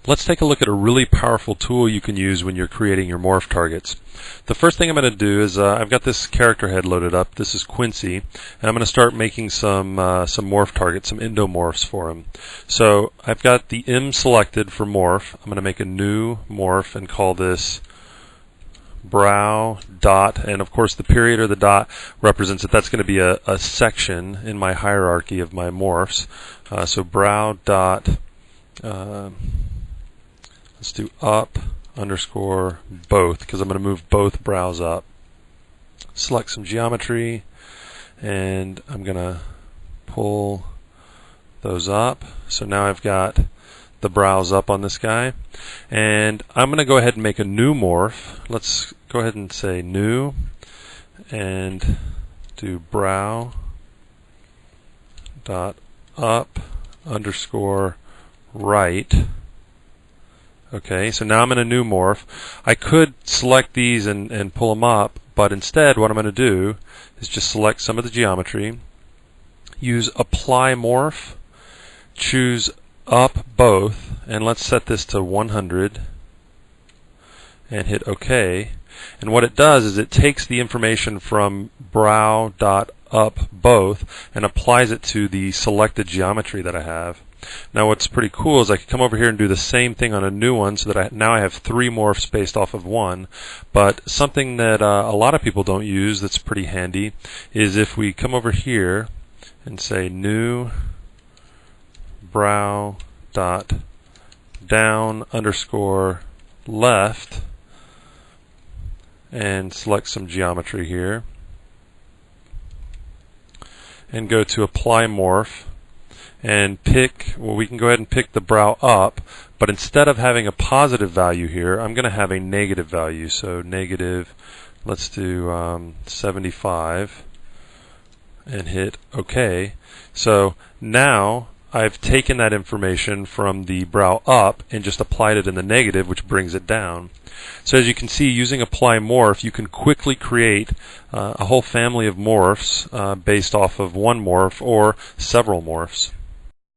Let's take a look at a really powerful tool you can use when you're creating your morph targets. The first thing I'm going to do is I've got this character head loaded up. This is Quincy, and I'm going to start making some morph targets, some endomorphs for him. So I've got the M selected for morph. I'm going to make a new morph and call this brow dot, and of course the period or the dot represents that that's going to be a section in my hierarchy of my morphs. So brow dot, let's do up underscore both, because I'm going to move both brows up. Select some geometry, and I'm going to pull those up. So now I've got the brows up on this guy, and I'm going to go ahead and make a new morph. Let's go ahead and say new and do brow dot up underscore right. Okay, so now I'm in a new morph. I could select these and pull them up, but instead what I'm going to do is just select some of the geometry, use apply morph, choose up both, and let's set this to 100 and hit OK. And what it does is it takes the information from brow dot up both and applies it to the selected geometry that I have. Now what's pretty cool is I can come over here and do the same thing on a new one, so that now I have 3 morphs based off of one. But something that a lot of people don't use that's pretty handy is if we come over here and say new brow dot down underscore left and select some geometry here and go to apply morph and pick, well, we can go ahead and pick the brow up, but instead of having a positive value here, I'm going to have a negative value. So negative, let's do 75 and hit OK. So now I've taken that information from the brow up and just applied it in the negative, which brings it down. So as you can see, using apply morph, you can quickly create a whole family of morphs based off of one morph or several morphs.